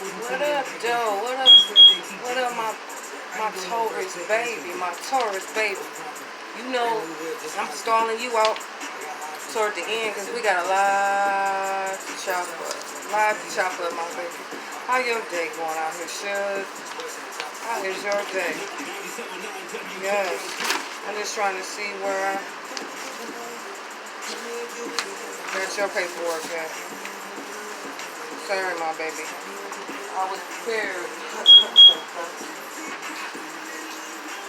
What up, Joe? What up? What up, my Taurus baby? My Taurus baby. You know, I'm stalling you out toward the end because we got a lot to chop up. A lot to chop up, my baby. How your day going out here, Shug? How is your day? Yes. I'm just trying to see where I got your paperwork at. Sorry, my baby. I was prepared.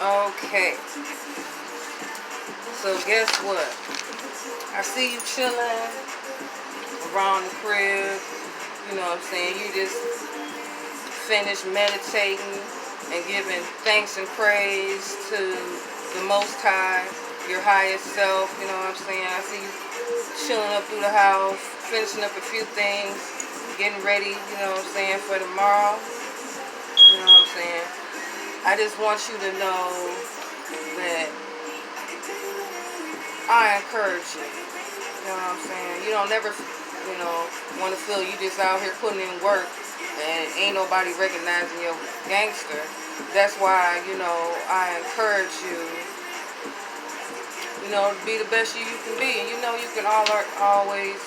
Okay. So guess what? I see you chilling around the crib. You know what I'm saying? You just finished meditating and giving thanks and praise to the Most High, your highest self. You know what I'm saying? I see you chilling up through the house, finishing up a few things, getting ready, you know what I'm saying, for tomorrow. You know what I'm saying? I just want you to know that I encourage you. You know what I'm saying? You don't never, want to feel you just out here putting in work and ain't nobody recognizing your gangster. That's why, I encourage you, to be the best you can be. And you can always,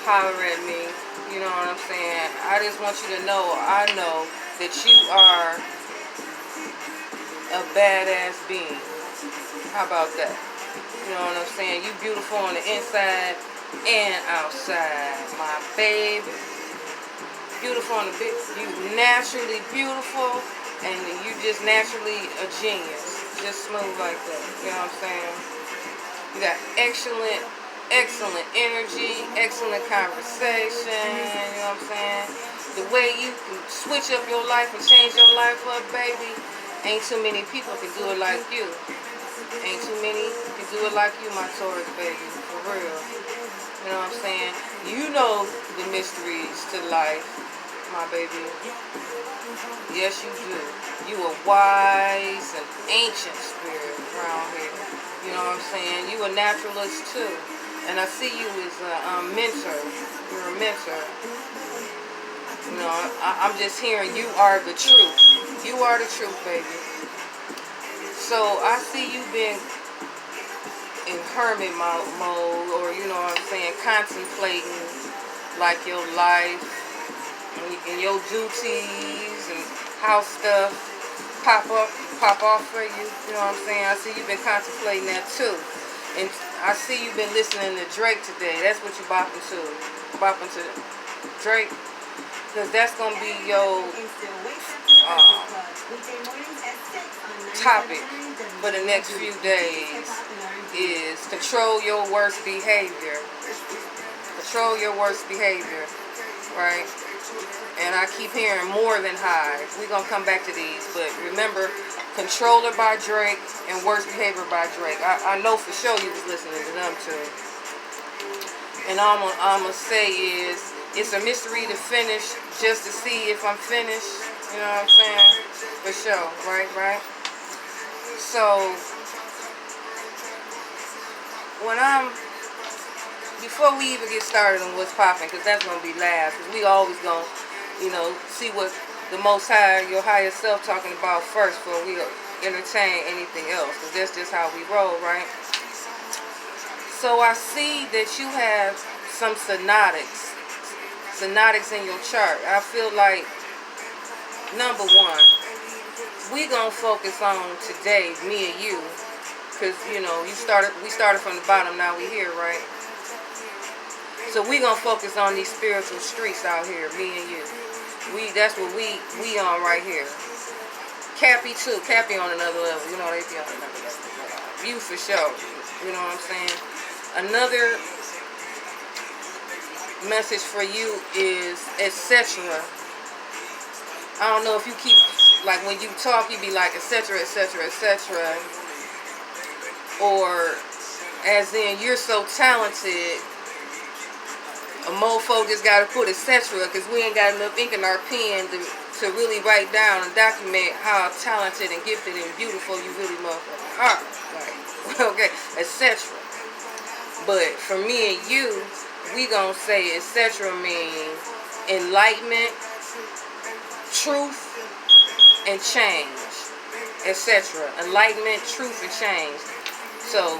holler at me. You know what I'm saying? I just want you to know, I know that you are a badass being. How about that? You know what I'm saying? You beautiful on the inside and outside, my baby. Beautiful on the bit. You naturally beautiful, and you just naturally a genius. Just smooth like that. You know what I'm saying? You got excellent energy, excellent conversation. You know what I'm saying? The way you can switch up your life and change your life up, baby. Ain't too many people can do it like you. Ain't too many can do it like you, my Taurus baby. For real. You know what I'm saying? You know the mysteries to life, my baby. Yes, you do. You a wise and ancient spirit around here. You know what I'm saying? You a naturalist too. And I see you as a mentor. You're a mentor. I'm just hearing you are the truth. You are the truth, baby. So I see you been in hermit mode, or contemplating like your life and your duties and how stuff pop off for you. You know what I'm saying? I see you've been contemplating that too. And I see you've been listening to Drake today. That's what you bopping to. Bopping to Drake. Because that's going to be your topic for the next few days is control your worst behavior. Control your worst behavior. Right? And I keep hearing more than high. We're going to come back to these. But remember, Controller by Drake and Worst Behavior by Drake. I know for sure you was listening to them too. And all I'm going to say is, it's a mystery to finish just to see if I'm finished. You know what I'm saying? For sure. Right? So, before we even get started on what's popping, because that's going to be last, because we always going to, see what the Most High, your higher self, talking about first before we entertain anything else, because that's just how we roll, right? So I see that you have some synodics in your chart. I feel like, number one, we gonna focus on today, me and you, because we started from the bottom, now we here, right? So we gonna focus on these spiritual streets out here, me and you. That's what we on right here. Cappy too. Cappy on another level. They be on another level. You for sure. You know what I'm saying? Another message for you is etc. I don't know if you keep, like when you talk, you be like etc. Or as in you're so talented, a mofo just got to put etc. because we ain't got enough ink in our pen to really write down and document how talented and gifted and beautiful you really motherfuckers are. Like, okay, etc. But for me and you, we gonna say etc. mean enlightenment, truth and change, etc. Enlightenment, truth, and change. So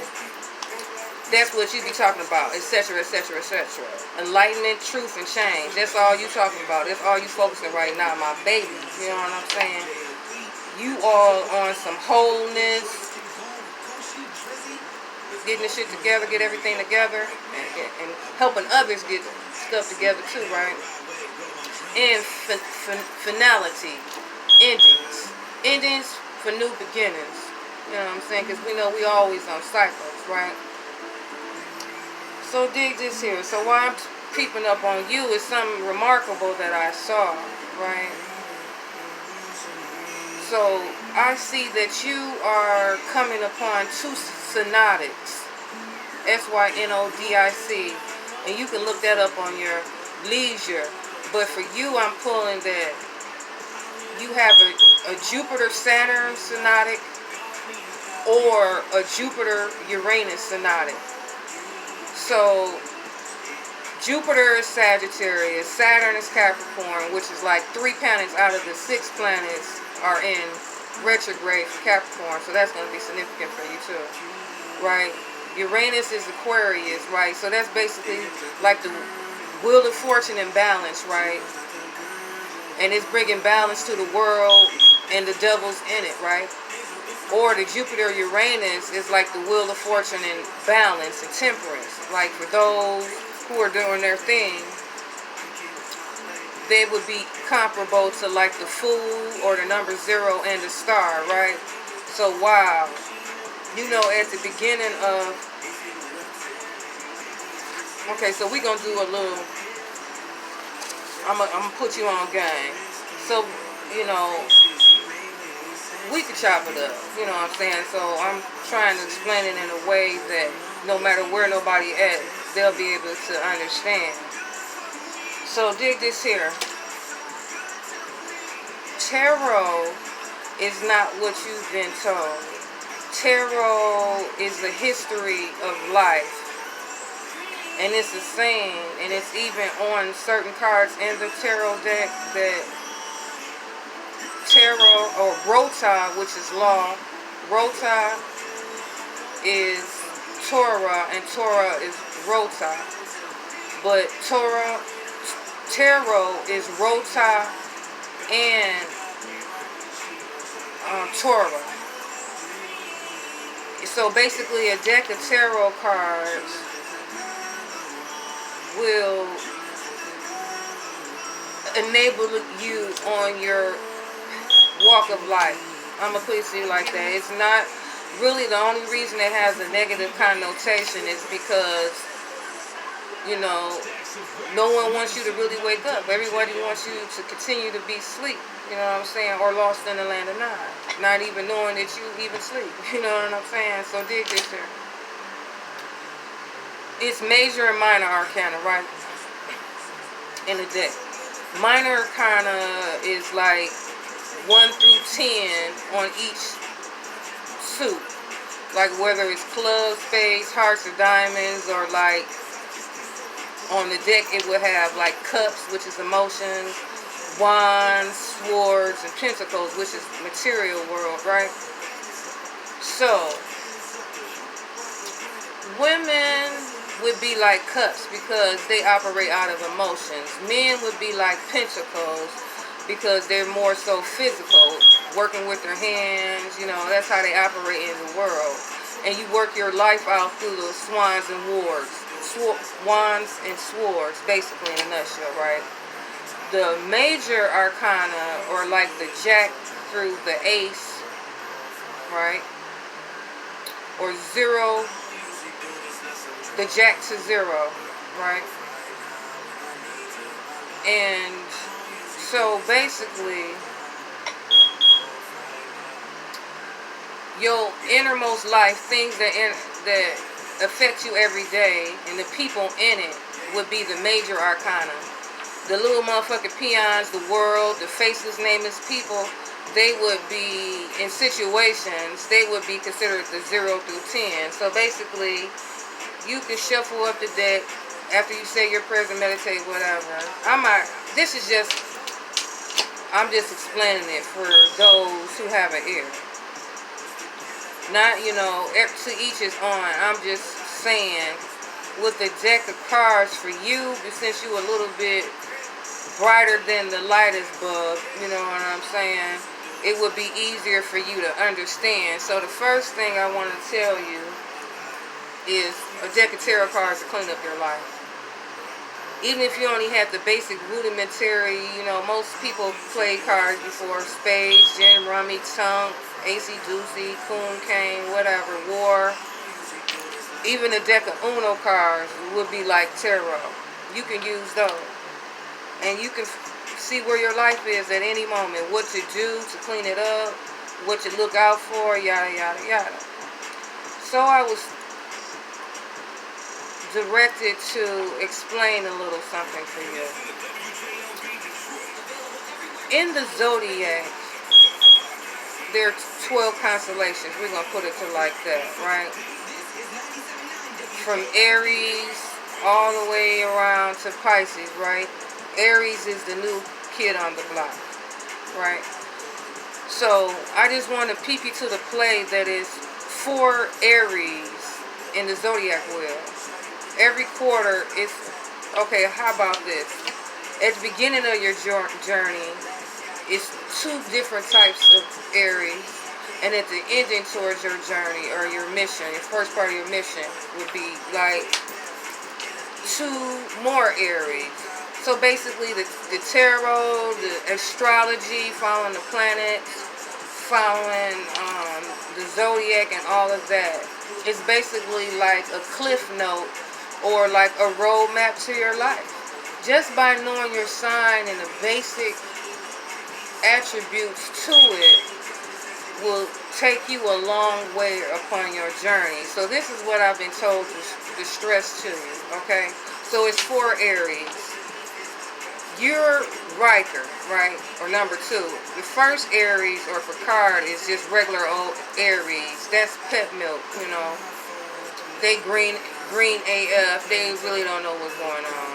that's what you be talking about, etc., etc., etc. Enlightenment, truth, and change. That's all you talking about. That's all you focusing right now, my baby. You know what I'm saying? You all on some wholeness, getting the shit together, get everything together, and helping others get stuff together too, right? And finality, endings for new beginnings. You know what I'm saying? Because we know we always on cycles, right? So dig this here. So while I'm peeping up on you, is something remarkable that I saw, right? So I see that you are coming upon two synodics, SYNODIC, and you can look that up on your leisure. But for you, I'm pulling that you have a Jupiter-Saturn synodic or a Jupiter-Uranus synodic. So Jupiter is Sagittarius, Saturn is Capricorn, which is like 3 planets out of the 6 planets are in retrograde for Capricorn. So that's going to be significant for you too, right? Uranus is Aquarius, right? So that's basically like the wheel of fortune and balance, right? And it's bringing balance to the world and the devil's in it, right? Or the Jupiter-Uranus is like the wheel of fortune and balance and temperance. Like for those who are doing their thing, they would be comparable to like the Fool or the number 0 and the star, right? So wow, you know, at the beginning of, okay, so we're gonna do a little, I'm gonna put you on game. So, you know, we could chop it up, you know what I'm saying? So I'm trying to explain it in a way that no matter where nobody at, they'll be able to understand. So dig this here. Tarot is not what you've been told. Tarot is the history of life. And it's a saying, and it's even on certain cards in the tarot deck, that tarot, or Rota, which is law, Rota is Torah, and Torah is Rota. But tarot is Rota and Torah. So basically a deck of tarot cards will enable you on your walk of life. I'm going to put it to you like that. It's not really, the only reason it has a negative connotation is because, you know, no one wants you to really wake up. Everybody wants you to continue to be asleep, you know what I'm saying, or lost in the land of Nod, not even knowing that you even sleep, you know what I'm saying? So dig this here. It's major and minor arcana, right, in the deck. Minor arcana is like 1 through 10 on each suit, like whether it's clubs, spades, hearts, or diamonds, or like on the deck it would have like cups, which is emotions, wands, swords, and pentacles, which is material world, right? So women would be like cups because they operate out of emotions. Men would be like pentacles because they're more so physical, working with their hands, you know, that's how they operate in the world. And you work your life out through the swans and wards. Wands and swords, basically, in a nutshell, right? The major arcana, or like the jack through the ace, right? Or 0, the jack to 0, right? And so basically, your innermost life, things that affect you every day, and the people in it would be the major arcana. The little motherfucking peons, the world, the faceless, nameless people, they would be in situations, they would be considered the 0 through 10. So basically, you can shuffle up the deck after you say your prayers and meditate, whatever. This is just I'm just explaining it for those who have an ear. Not, to each his own. I'm just saying, with the deck of cards for you, since you a little bit brighter than the lightest bulb, you know what I'm saying, it would be easier for you to understand. So the first thing I want to tell you is a deck of tarot cards to clean up your life. Even if you only have the basic rudimentary, most people play cards before: spades, gin, rummy, tunk, AC doozy, coon cane, whatever, war. Even a deck of Uno cards would be like tarot. You can use those. And you can see where your life is at any moment. What to do to clean it up. What to look out for, yada, yada, yada. So I was directed to explain a little something for you. In the zodiac, there are 12 constellations. We're going to put it to like that, right? From Aries all the way around to Pisces, right? Aries is the new kid on the block, right? So I just want to peep you to the play that is 4 Aries in the zodiac wheel. Every quarter is, okay, how about this? At the beginning of your journey, it's 2 different types of Aries. And at the ending towards your journey or your mission, your first part of your mission would be like 2 more Aries. So basically the tarot, the astrology, following the planets, following the zodiac and all of that, is basically like a cliff note or like a roadmap to your life. Just by knowing your sign and the basic attributes to it will take you a long way upon your journey. So this is what I've been told to stress to you, okay? So it's 4 Aries. You're Riker, right? Or number 2. The first Aries or for card is just regular old Aries. That's pet milk, They green AF. They really don't know what's going on.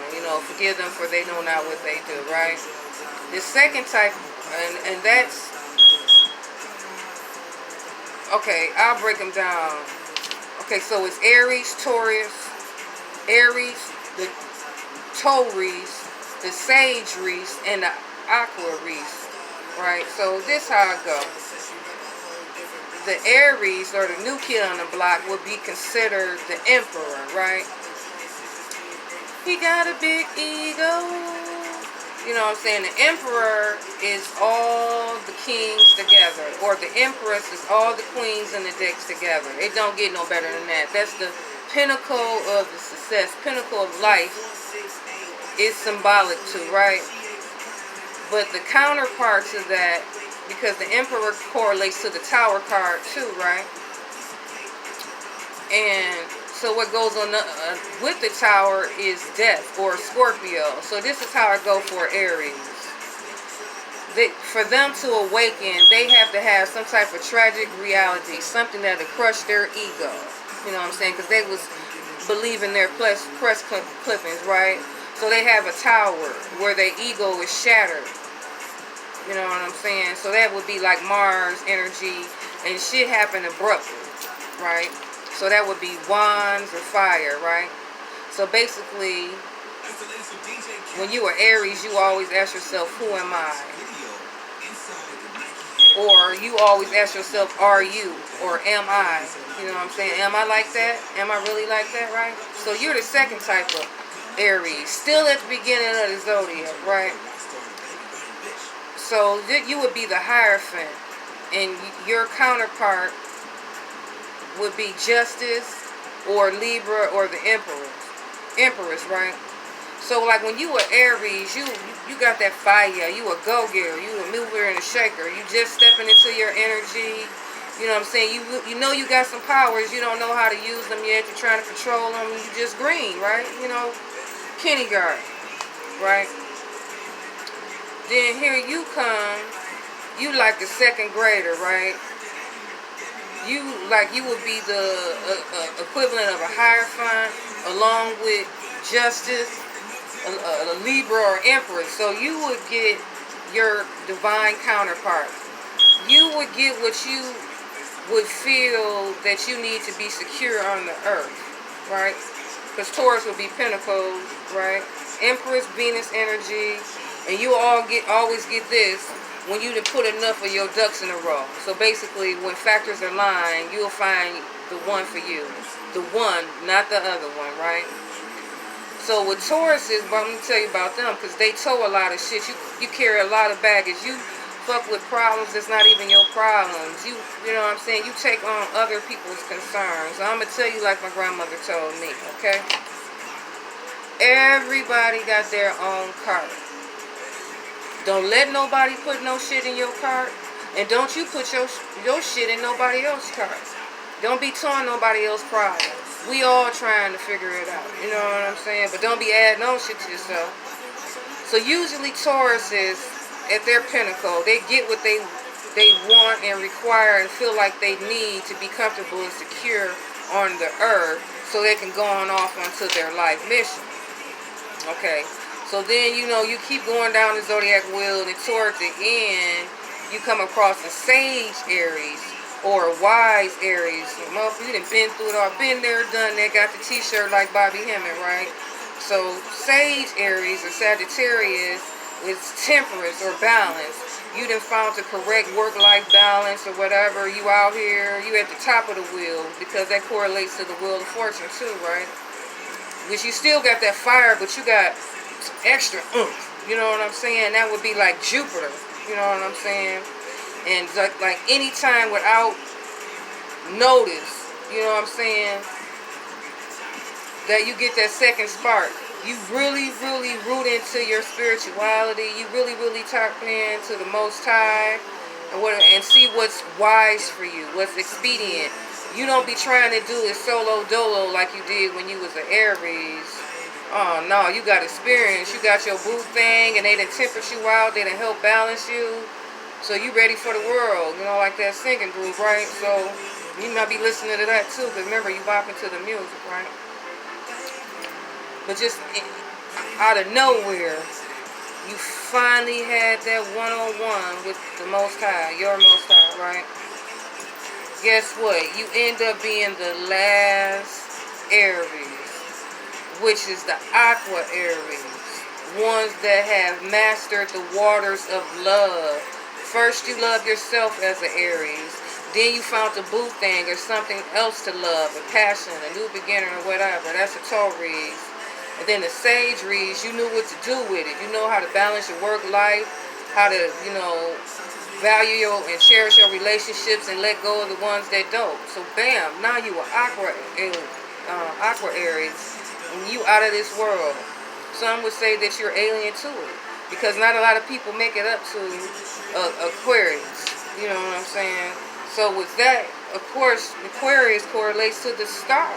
Forgive them for they know not what they do, right? The second type, and that's, okay, I'll break them down. Okay, so it's Aries, Taurus, Aries, the Taurus, the Sage Reese, and the Aqua Reese, right? So this how it goes. The Aries, or the new kid on the block, would be considered the Emperor, right? He got a big ego. You know what I'm saying? The Emperor is all the kings together, or the Empress is all the queens and the decks together. It don't get no better than that. That's the pinnacle of the success, pinnacle of life. Is symbolic too, right? But the counterpart to that, because the Emperor correlates to the Tower card too, right? And so what goes on with the Tower is death, or Scorpio. So this is how it goes for Aries. For them to awaken, they have to have some type of tragic reality, something that will crush their ego. You know what I'm saying? Because they was believing their press clippings, right? So they have a tower where their ego is shattered. You know what I'm saying? So that would be like Mars energy, and shit happened abruptly, right? So that would be wands or fire, right? So basically, when you are Aries, you always ask yourself, who am I? Or you always ask yourself, are you? Or am I? You know what I'm saying? Am I like that? Am I really like that, right? So you're the second type of Aries, still at the beginning of the zodiac, right? So you would be the Hierophant, and your counterpart would be Justice or Libra or the Empress, right? So like when you were Aries, you got that fire, you a go-getter, you a mover and a shaker, you just stepping into your energy. You know what I'm saying? You know you got some powers, you don't know how to use them yet, you're trying to control them, you just green, right? Kindergarten, right? Then here you come, you like the second grader, right? You would be the equivalent of a Hierophant, along with Justice, a Libra or Empress. So you would get your divine counterpart. You would get what you would feel that you need to be secure on the earth, right? Because Taurus would be Pentacles, right? Empress, Venus energy, and you always get this when you put enough of your ducks in a row. So basically, when factors align, you'll find the one for you. The one, not the other one, right? So with Tauruses, but I'm going to tell you about them, because they tow a lot of shit. You carry a lot of baggage. You fuck with problems that's not even your problems. You know what I'm saying? You take on other people's concerns. I'm going to tell you like my grandmother told me, okay? Everybody got their own cart. Don't let nobody put no shit in your cart. And don't you put your shit in nobody else's cart. Don't be towing nobody else's problems. We all trying to figure it out. You know what I'm saying? But don't be adding no shit to yourself. So usually Tauruses, at their pinnacle, they get what they want and require and feel like they need to be comfortable and secure on the earth so they can go on off onto their life mission. Okay. So then, you know, you keep going down the zodiac wheel, and towards the end, you come across the Sage Aries or Wise Aries. You done been through it all, been there, done that, got the t-shirt like Bobby Hemming, right? So Sage Aries or Sagittarius is temperance or balance. You done found the correct work-life balance or whatever. You out here, you at the top of the wheel, because that correlates to the Wheel of Fortune too, right? Which you still got that fire, but you got some extra oomph. You know what I'm saying? That would be like Jupiter. You know what I'm saying? And like any time without notice, you know what I'm saying, that you get that second spark. You really, really root into your spirituality. You really, really tap into the Most High and see what's wise for you, what's expedient. You don't be trying to do it solo dolo like you did when you was an Aries. Oh no, you got experience. You got your boo thing, and they done tempered you out. They done help balance you. So you ready for the world, you know, like that singing group, right? So you might be listening to that too, because remember, you bopping to the music, right? But just out of nowhere, you finally had that one-on-one with the Most High, your Most High, right? Guess what? You end up being the last Aries, which is the Aqua Aries, ones that have mastered the waters of love. First you love yourself as an Aries, then you found the boo thing or something else to love, a passion, a new beginner or whatever. That's a Taurus. And then the Sage Aries, you knew what to do with it. You know how to balance your work life, how to, you know, value and cherish your relationships and let go of the ones that don't. So bam, now you are Aqua Aries, and you out of this world. Some would say that you're alien to it, because not a lot of people make it up to Aquarius. You know what I'm saying? So with that, of course, Aquarius correlates to the star,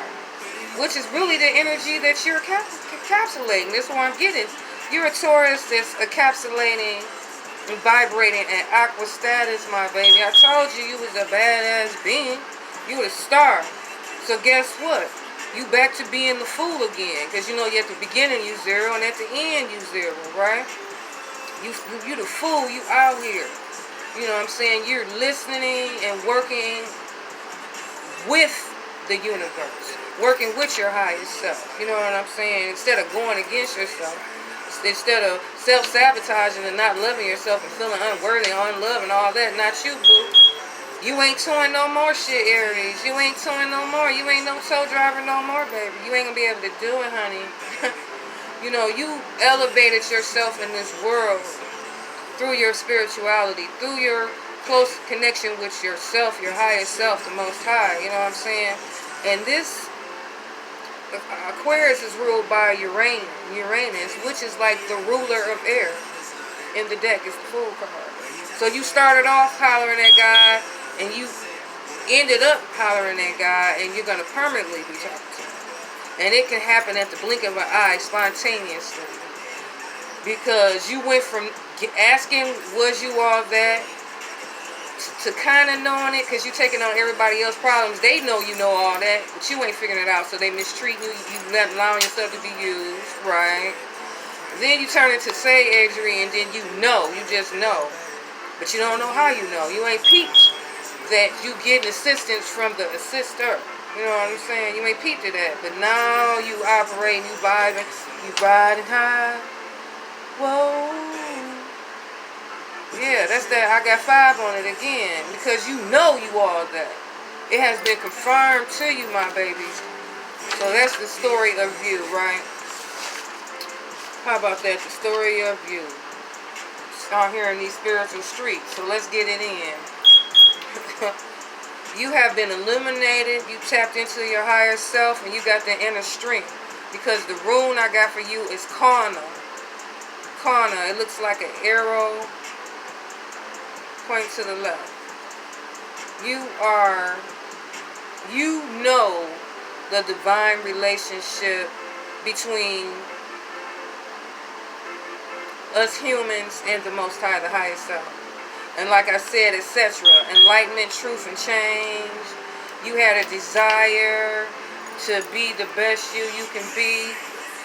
which is really the energy that you're encapsulating. That's what I'm getting. You're a Taurus that's encapsulating and vibrating at aqua status, my baby. I told you was a badass being. You a star. So guess what? You back to being the fool again. Because you know, at the beginning you zero, and at the end you zero, right? You the fool. You out here. You know what I'm saying? You're listening and working with the universe. Working with your highest self. You know what I'm saying? Instead of going against yourself. Instead of self-sabotaging and not loving yourself and feeling unworthy, unloved and all that. Not you, boo. You ain't towing no more shit, Aries. You ain't towing no more. You ain't no tow driver no more, baby. You ain't gonna be able to do it, honey. You know, you elevated yourself in this world through your spirituality, through your close connection with yourself, your highest self, the Most High. You know what I'm saying? And this Aquarius is ruled by Uranus, which is like the ruler of air in the deck. It's the Fool card. So you started off hollering at God, and you ended up hollering at God, and you're going to permanently be talking to him. And it can happen at the blink of an eye, spontaneously. Because you went from asking, was you all that, to kind of knowing it, because you're taking on everybody else's problems. They know you know all that, but you ain't figuring it out, so they mistreat you. You not allowing yourself to be used, right? Then you turn into say Adrian, and then you just know. But you don't know how you know. You ain't peeped that you getting assistance from the assister. You know what I'm saying? You ain't peeped at that. But now you operating, you riding high. Whoa. Yeah, that's that. I got 5 on it again. Because you know you all that. It has been confirmed to you, my babies. So that's the story of you, right? How about that? The story of you. Out here in these spiritual streets. So let's get it in. You have been illuminated. You tapped into your higher self, and you got the inner strength. Because the rune I got for you is Karna. Karna. It looks like an arrow. Point to the left. You know the divine relationship between us humans and the Most High, the highest self. And like I said, etc. Enlightenment, truth, and change. You had a desire to be the best you can be.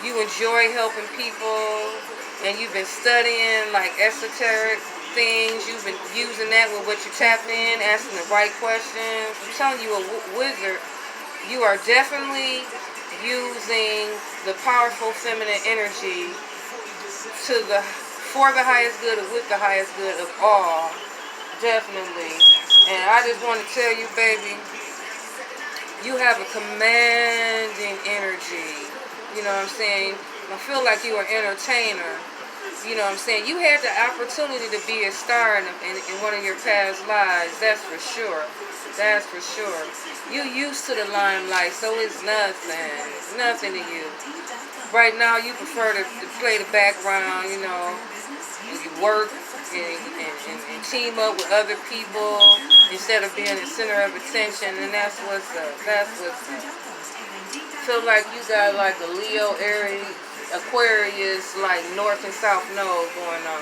You enjoy helping people. And you've been studying like esoteric things. You've been using that with what you tap in, asking the right questions. I'm telling you, a wizard, you are definitely using the powerful feminine energy for the highest good or with the highest good of all. Definitely. And I just want to tell you, baby, you have a commanding energy. You know what I'm saying? I feel like you're an entertainer. You know what I'm saying? You had the opportunity to be a star in one of your past lives. That's for sure. That's for sure. You used to the limelight, so it's nothing. Nothing to you. Right now, you prefer to play the background, you know. You work and team up with other people instead of being the center of attention, and that's what's up. That's what's up. Feel like you got like a Leo, Aries, Aquarius, like North and South node going on.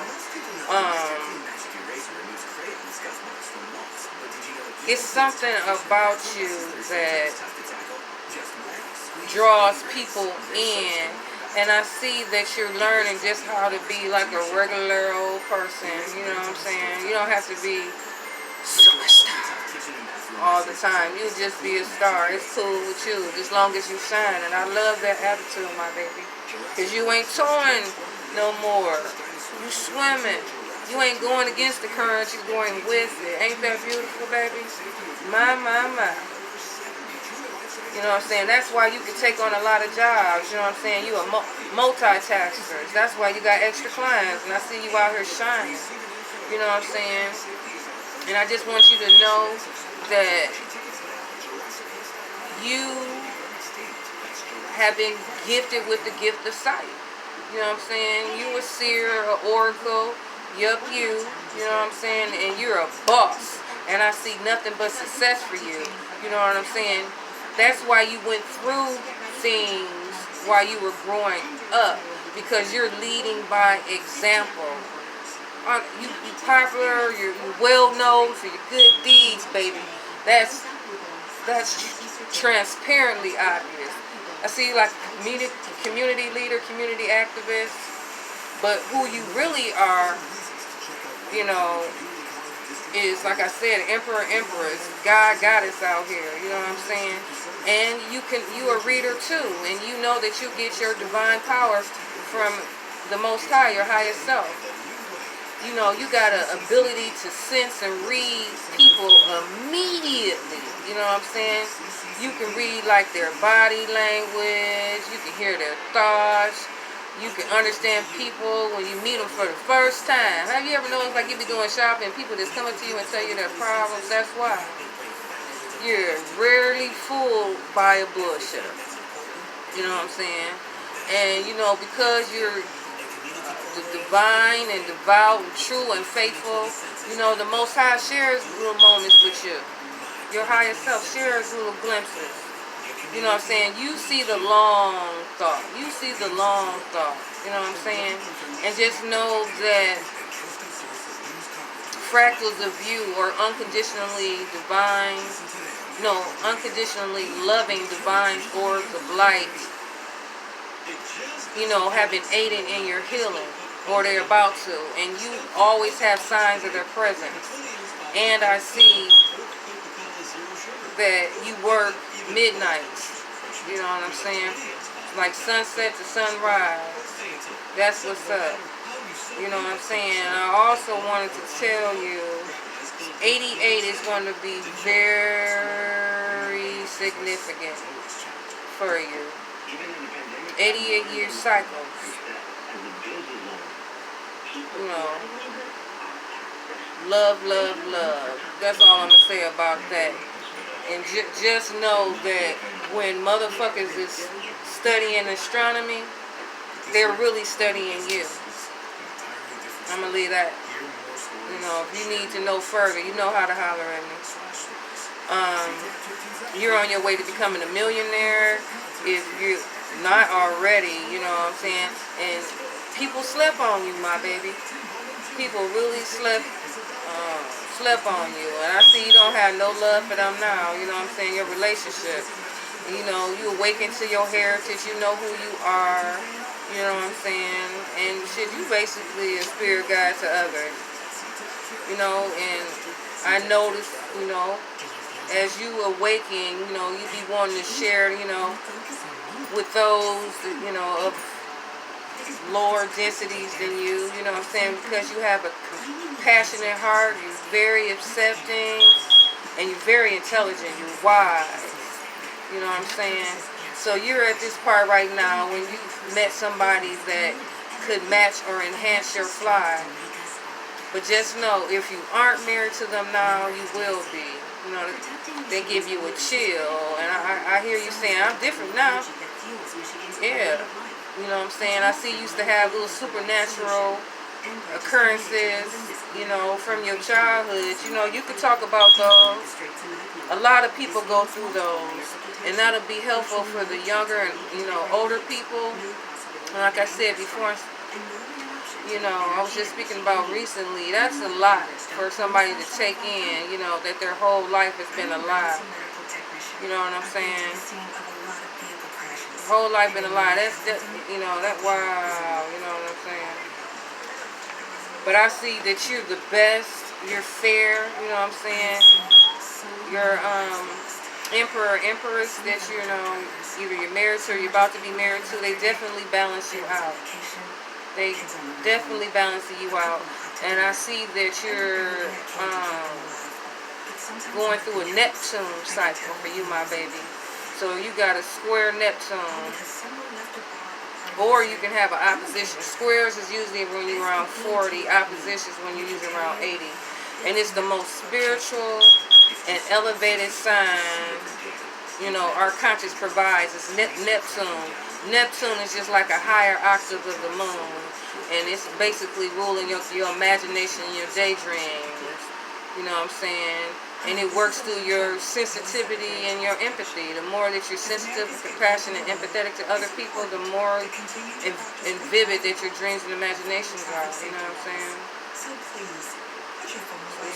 It's something about you that draws people in, and I see that you're learning just how to be like a regular old person. You know what I'm saying? You don't have to be superstar all the time. You just be a star. It's cool with you as long as you shine, and I love that attitude, my baby. Because you ain't towing no more. You swimming. You ain't going against the current. You're going with it. Ain't that beautiful, baby? My. You know what I'm saying? That's why you can take on a lot of jobs. You know what I'm saying? You a multitasker. That's why you got extra clients. And I see you out here shining. You know what I'm saying? And I just want you to know that you have been gifted with the gift of sight. You know what I'm saying? You a seer, an oracle. Yup, you know what I'm saying? And you're a boss. And I see nothing but success for you. You know what I'm saying? That's why you went through things while you were growing up. Because you're leading by example. You popular, you're well known for your good deeds, baby. That's transparently obvious. I see you like community leader, community activist. But who you really are, you know, is, like I said, emperor, empress, God, goddess out here. You know what I'm saying? And you a reader too. And you know that you get your divine power from the Most High, your highest self. You know, you got an ability to sense and read people immediately. You know what I'm saying? You can read like their body language. You can hear their thoughts. You can understand people when you meet them for the first time. Have you ever noticed, like, you be doing shopping, people just come up to you and tell you their problems? That's why. You're rarely fooled by a bullshitter. You know what I'm saying? And, you know, because you're the divine and devout and true and faithful, you know, the Most High shares little moments with you. Your higher self shares little glimpses. You know what I'm saying? You see the long thought. You see the long thought. You know what I'm saying? And just know that fractals of you are unconditionally unconditionally loving divine orbs of light have been aiding in your healing, or they're about to, and you always have signs of their presence. And I see that you work midnights, you know what I'm saying? Like sunset to sunrise. That's what's up. You know what I'm saying? I also wanted to tell you 88 is going to be very significant for you. 88-year cycles. You know, love, love, love. That's all I'm going to say about that. And just know that when motherfuckers is studying astronomy, they're really studying you. I'm going to leave that. You know, if you need to know further, you know how to holler at me. You're on your way to becoming a millionaire. If you're not already, you know what I'm saying? And people slept on you, my baby. People really slept on you. And I see you don't have no love for them now, you know what I'm saying? Your relationship. You know, you awaken to your heritage, you know who you are, you know what I'm saying? And shit, you basically a spirit guide to others. You know, and I noticed, you know, as you awaken, you know, you be wanting to share, you know, with those, you know, of lower densities than you know what I'm saying? Because you have a passionate heart, you're very accepting, and you're very intelligent, you're wise. You know what I'm saying? So you're at this part right now when you met somebody that could match or enhance your fly. But just know, if you aren't married to them now, you will be. You know, they give you a chill. And I hear you saying, I'm different now. Yeah. You know what I'm saying? I see you used to have little supernatural occurrences, you know, from your childhood. You know, you could talk about those. A lot of people go through those. And that'll be helpful for the younger and, you know, older people. And like I said before, you know, I was just speaking about recently, that's a lot for somebody to take in, you know, that their whole life has been a lie. You know what I'm saying? Whole life been a lie. That's just, you know, that, wow, you know what I'm saying? But I see that you're the best, you're fair, you know what I'm saying? You're, emperor, empress that, you know, either you're married to or you're about to be married to, they definitely balance you out. They definitely balance you out. And I see that you're going through a Neptune cycle for you, my baby. So you got a square Neptune. Or you can have an opposition. Squares is usually when you're around 40. Oppositions when you're usually around 80. And it's the most spiritual and elevated sign, you know, our conscious provides. It's Neptune. Neptune is just like a higher octave of the moon. And it's basically ruling your imagination, your daydreams. You know what I'm saying? And it works through your sensitivity and your empathy. The more that you're sensitive, compassionate, and empathetic to other people, the more and vivid that your dreams and imaginations are. You know what I'm saying?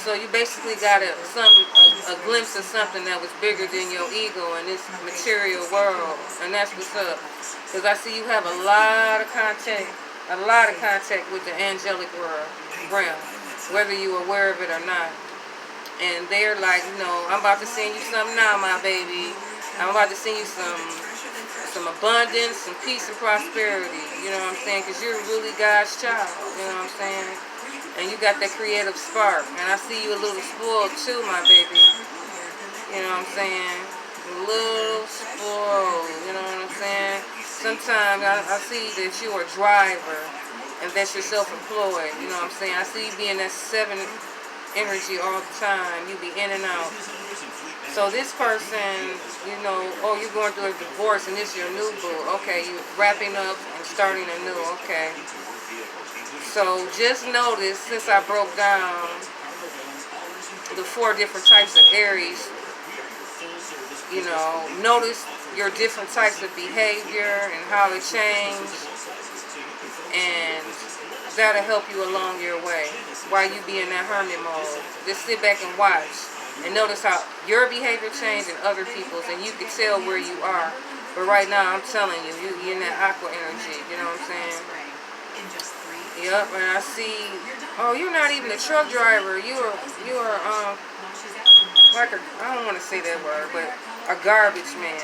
So you basically got a glimpse of something that was bigger than your ego in this material world. And that's what's up. Because I see you have a lot of contact with the angelic realm, whether you're aware of it or not. And they're like, you know, I'm about to send you something now, my baby. I'm about to send you some abundance, some peace and prosperity. You know what I'm saying? Because you're really God's child. You know what I'm saying? And you got that creative spark. And I see you a little spoiled too, my baby. You know what I'm saying? A little spoiled. You know what I'm saying? Sometimes I see that you're a driver and that you're self-employed. You know what I'm saying? I see you being that 7 energy all the time. You be in and out. So this person, you know, oh, you're going through a divorce and this is your new boo. Okay, you're wrapping up and starting anew. Okay. So just notice, since I broke down the 4 different types of Aries, you know, notice your different types of behavior and how they change, and that'll help you along your way while you be in that hermit mode. Just sit back and watch and notice how your behavior changed and other people's, and you can tell where you are But right now, I'm telling you, you're in that aqua energy. You know what I'm saying? Yep, and I see. Oh, you're not even a truck driver. You are like a, I don't want to say that word, but a garbage man.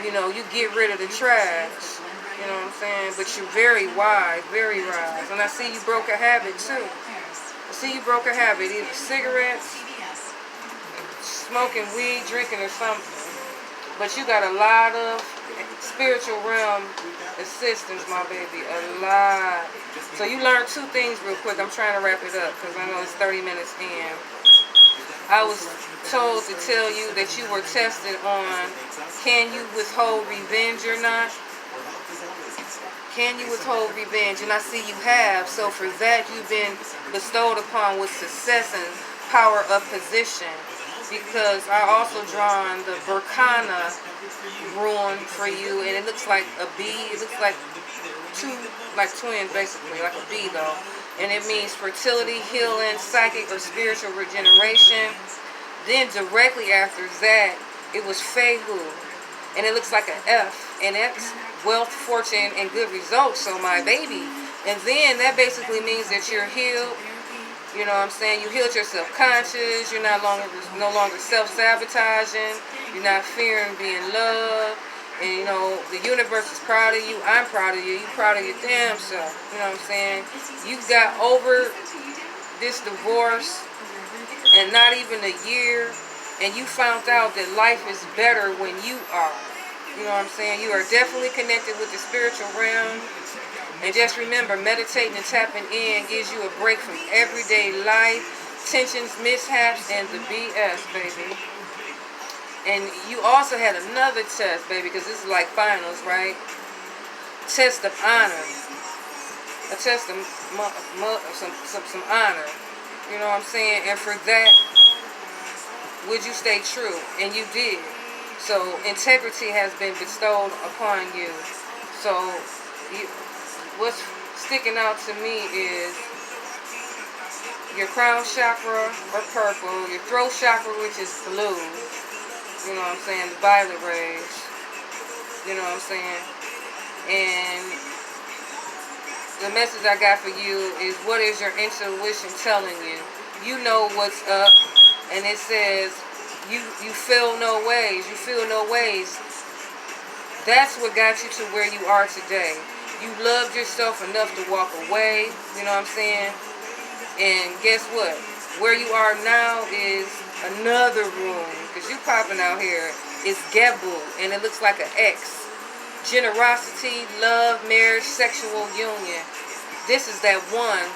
You know, you get rid of the trash. You know what I'm saying? But you're very wise, very wise. And I see you broke a habit too. I see you broke a habit, either cigarettes, smoking weed, drinking, or something. But you got a lot of spiritual realm assistance, my baby, a lot. So you learned two things real quick. I'm trying to wrap it up because I know it's 30 minutes in. I was told to tell you that you were tested on, can you withhold revenge or not? Can you withhold revenge? And I see you have. So for that, you've been bestowed upon with success and power of position. Because I also drawn the Burkana rune for you, and it looks like a bee. It looks like two, like twins basically, like a bee though. And it means fertility, healing, psychic or spiritual regeneration. Then directly after that, it was Fehu, and it looks like an F, and that's wealth, fortune, and good results. So my baby, and then that basically means that you're healed. You know what I'm saying? You healed your self-conscious. You're no longer self-sabotaging. You're not fearing being loved. And, you know, the universe is proud of you. I'm proud of you. You're proud of your damn self. You know what I'm saying? You got over this divorce and not even a year. And you found out that life is better when you are. You know what I'm saying? You are definitely connected with the spiritual realm. And just remember, meditating and tapping in gives you a break from everyday life, tensions, mishaps, and the BS, baby. And you also had another test, baby, because this is like finals, right? Test of honor. A test of some honor. You know what I'm saying? And for that, would you stay true? And you did. So integrity has been bestowed upon you. So what's sticking out to me is your crown chakra, or purple, your throat chakra, which is blue, you know what I'm saying, the violet rays, you know what I'm saying, and the message I got for you is, what is your intuition telling you? You know what's up, and it says, you feel no ways, that's what got you to where you are today. You loved yourself enough to walk away, you know what I'm saying? And guess what? Where you are now is another room, because you popping out here. It's Gebu, and it looks like an X. Generosity, love, marriage, sexual union. This is that one,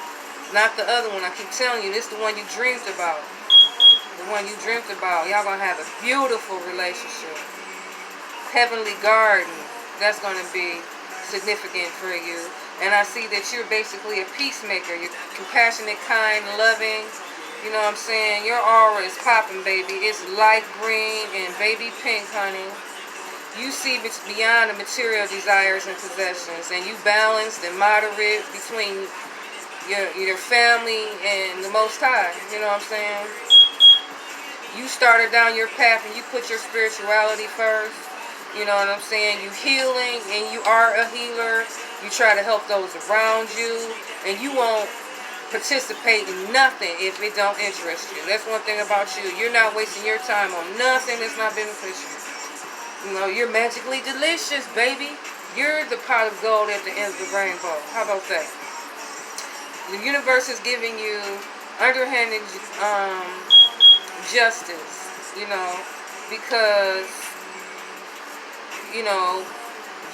not the other one. I keep telling you, this is the one you dreamed about. The one you dreamt about. Y'all gonna have a beautiful relationship. Heavenly garden. That's gonna be significant for you. And I see that you're basically a peacemaker. You're compassionate, kind, loving. You know what I'm saying? Your aura is popping, baby. It's light green and baby pink, honey. You see beyond the material desires and possessions, and you balanced and moderate between your family and the Most High. You know what I'm saying? You started down your path and you put your spirituality first. You know what I'm saying? You healing, and you are a healer. You try to help those around you, and you won't participate in nothing if it don't interest you. That's one thing about you. You're not wasting your time on nothing that's not beneficial. You know, you're magically delicious, baby. You're the pot of gold at the end of the rainbow. How about that? The universe is giving you underhanded justice, you know, because you know,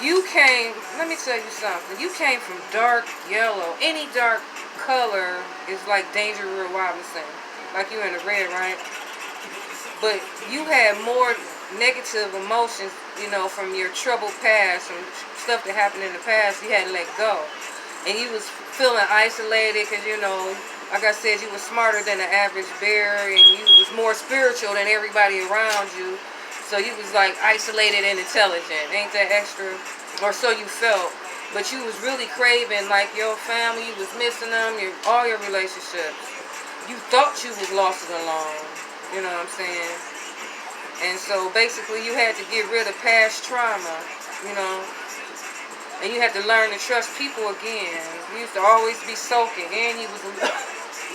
you came, let me tell you something, you came from dark yellow. Any dark color is like Danger Will Robinson. Like you in the red, right? But you had more negative emotions, you know, from your troubled past, from stuff that happened in the past you hadn't let go. And you was feeling isolated because, you know, like I said, you was smarter than the average bear, and you was more spiritual than everybody around you. So you was like isolated and intelligent. Ain't that extra? Or so you felt. But you was really craving like your family. You was missing them. All your relationships. You thought you was lost and alone. You know what I'm saying? And so basically you had to get rid of past trauma, you know, and you had to learn to trust people again. You used to always be sulking, and you was a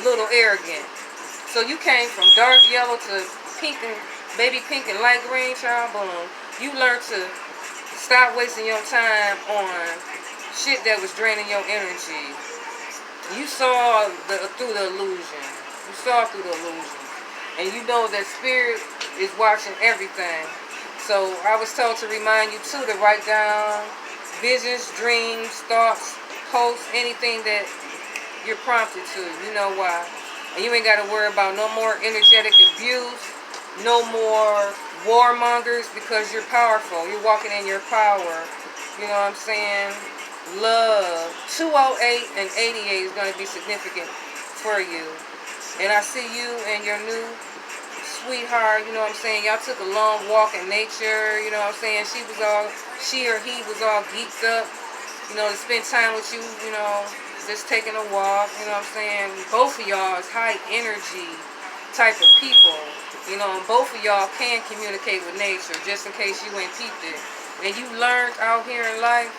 little arrogant. So you came from dark yellow to pink and baby pink and light green, child. Boom. You learned to stop wasting your time on shit that was draining your energy. You saw through the illusion. You saw through the illusion. And you know that spirit is watching everything. So I was told to remind you too to write down visions, dreams, thoughts, posts, anything that you're prompted to. You know why. And you ain't got to worry about no more energetic abuse, no more warmongers, because you're powerful. You're walking in your power. You know what I'm saying? Love. 208 and 88 is going to be significant for you. And I see you and your new sweetheart, you know what I'm saying? Y'all took a long walk in nature, you know what I'm saying? She or he was all geeked up, you know, to spend time with you, you know, just taking a walk, you know what I'm saying? Both of y'all is high energy type of people, you know, and both of y'all can communicate with nature, just in case you ain't peeped it. And you learned out here in life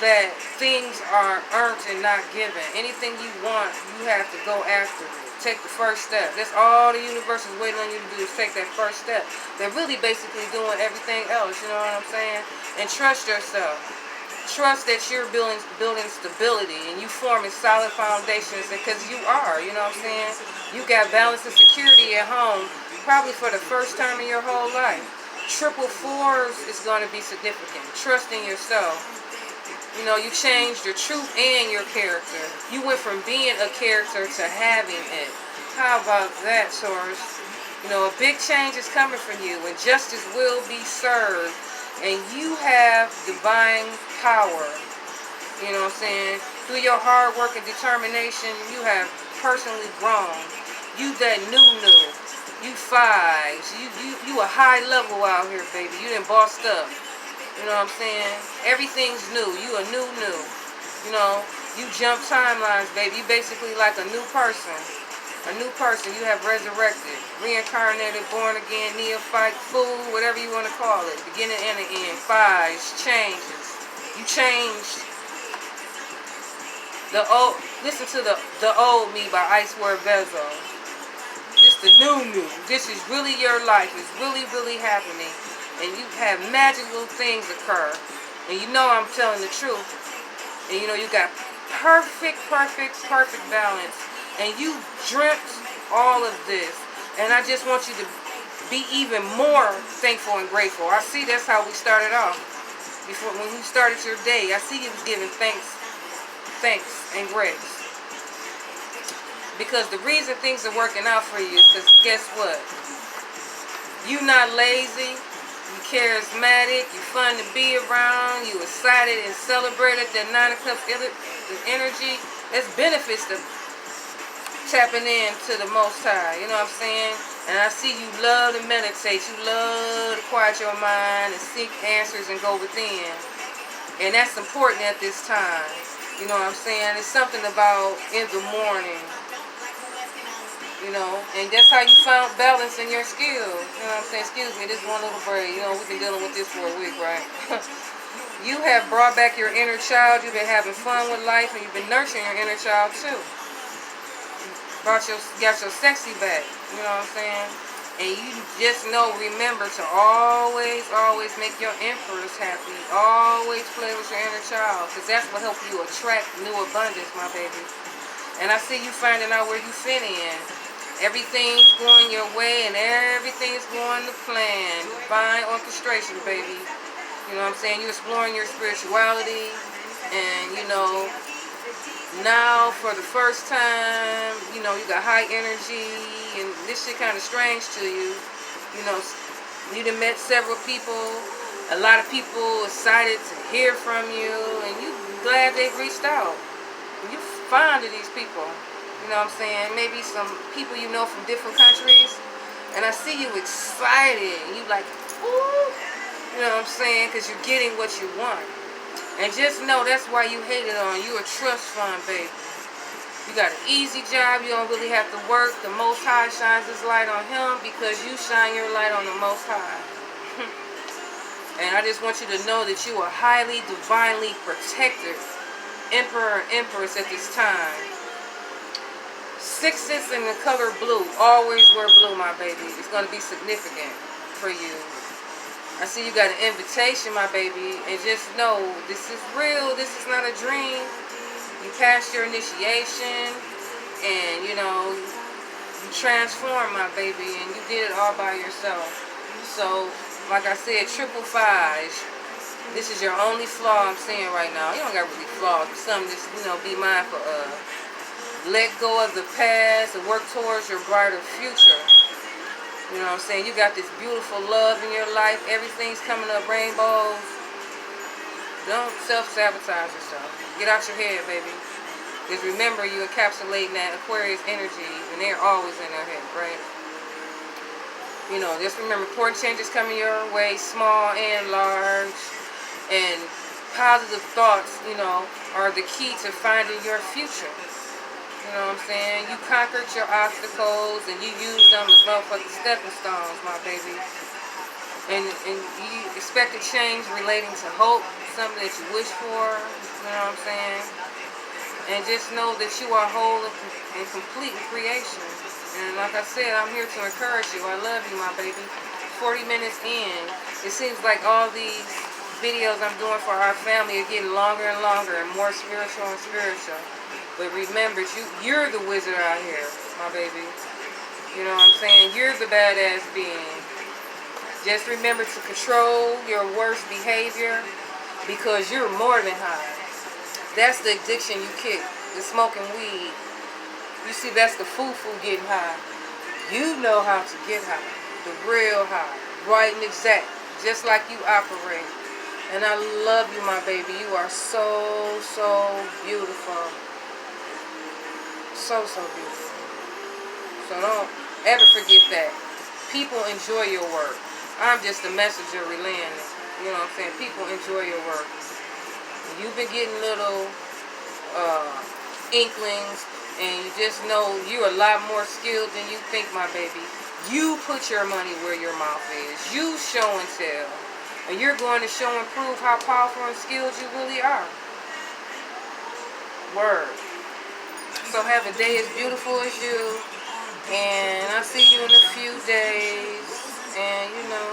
that things are earned and not given. Anything you want, you have to go after it. Take the first step. That's all the universe is waiting on you to do, is take that first step. They're really basically doing everything else, you know what I'm saying? And trust yourself. Trust that you're building stability and you forming solid foundations, because you are, you know what I'm saying? You got balance and security at home, probably for the first time in your whole life. Triple fours is going to be significant. Trusting yourself. You know, you changed your truth and your character. You went from being a character to having it. How about that, Taurus? You know, a big change is coming for you, and justice will be served. And you have divine power. You know what I'm saying? Through your hard work and determination, you have personally grown. You that new. You fives. You a high level out here, baby. You done bossed up. You know what I'm saying? Everything's new. You a new. You know, you jump timelines, baby. You basically like a new person. A new person. You have resurrected, reincarnated, born again, neophyte, fool, whatever you want to call it. Beginning and the end. Fives, changes. You changed the old. Listen to the old me by Icewear Bezo. This the new. This is really your life. It's really happening. And you have magical things occur. And you know I'm telling the truth. And you know you got perfect balance. And you dreamt all of this. And I just want you to be even more thankful and grateful. I see that's how we started off. Before, when you started your day, I see you was giving thanks and grace. Because the reason things are working out for you is because guess what? You not lazy. You charismatic, you fun to be around, you excited and celebrated. That 9 of Cups energy, there's benefits to tapping in to the Most High, you know what I'm saying? And I see you love to meditate, you love to quiet your mind and seek answers and go within. And that's important at this time, you know what I'm saying? It's something about in the morning. You know, and that's how you found balance in your skills. You know what I'm saying? Excuse me, this one little braid. You know, we've been dealing with this for a week, right? You have brought back your inner child. You've been having fun with life, and you've been nurturing your inner child too. Got your sexy back. You know what I'm saying? And you just know, remember to always make your empress happy. Always play with your inner child, because that's what helps you attract new abundance, my baby. And I see you finding out where you fit in. Everything's going your way and everything's going to plan. Divine orchestration, baby. You know what I'm saying? You're exploring your spirituality. And, you know, now for the first time, you know, you got high energy. And this shit kind of strange to you. You know, you done met several people. A lot of people excited to hear from you. And you glad they reached out. You fond of these people. You know what I'm saying? Maybe some people you know from different countries. And I see you excited. And you like, ooh. You know what I'm saying? Because you're getting what you want. And just know that's why you hated on. You're a trust fund, baby. You got an easy job. You don't really have to work. The Most High shines His light on Him because you shine your light on the Most High. And I just want you to know that you are highly, divinely protected Emperor and Empress at this time. Sixes in the color blue. Always wear blue, my baby. It's going to be significant for you. I see you got an invitation, my baby. And just know, this is real. This is not a dream. You passed your initiation. And, you know, you transformed, my baby. And you did it all by yourself. So, like I said, 555. This is your only flaw I'm seeing right now. You don't got really flaws, but something just, you know, be mindful of. Let go of the past and work towards your brighter future. You know what I'm saying? You got this beautiful love in your life. Everything's coming up rainbows. Don't self-sabotage yourself. Get out your head, baby. Just remember, you encapsulating that Aquarius energy, and they're always in their head, right? You know, just remember, important changes coming your way, small and large. And positive thoughts, you know, are the key to finding your future. You know what I'm saying? You conquered your obstacles and you used them as motherfucking stepping stones, my baby. And you expect a change relating to hope, something that you wish for, you know what I'm saying? And just know that you are whole and complete in creation. And like I said, I'm here to encourage you. I love you, my baby. 40 minutes in, it seems like all these videos I'm doing for our family are getting longer and longer and more spiritual and spiritual. But remember, you're the wizard out here, my baby. You know what I'm saying? You're the badass being. Just remember to control your worst behavior because you're more than high. That's the addiction you kick, the smoking weed. You see, that's the foo-foo getting high. You know how to get high, the real high, right and exact, just like you operate. And I love you, my baby. You are so, so beautiful. So, so beautiful. So don't ever forget that. People enjoy your work. I'm just a messenger relaying it. You know what I'm saying? People enjoy your work. You've been getting little inklings, and you just know you're a lot more skilled than you think, my baby. You put your money where your mouth is. You show and tell. And you're going to show and prove how powerful and skilled you really are. Word. So have a day as beautiful as you. And I'll see you in a few days. And, you know,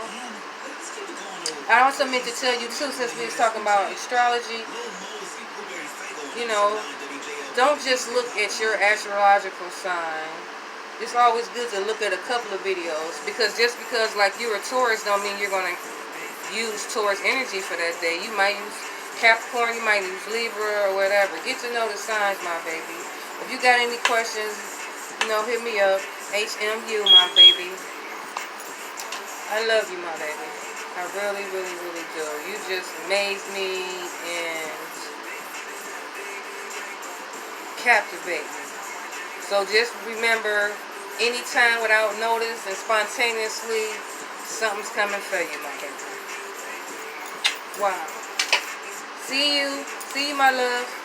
I also meant to tell you, too, since we was talking about astrology, you know, don't just look at your astrological sign. It's always good to look at a couple of videos. Because just because, like, you're a Taurus don't mean you're going to use Taurus energy for that day. You might use Capricorn, you might use Libra or whatever. Get to know the signs, my baby. If you got any questions, you know, hit me up. HMU, my baby. I love you, my baby. I really, really, really do. You just amaze me and captivate me. So just remember, anytime without notice and spontaneously, something's coming for you, my baby. Wow. See you. See you, my love.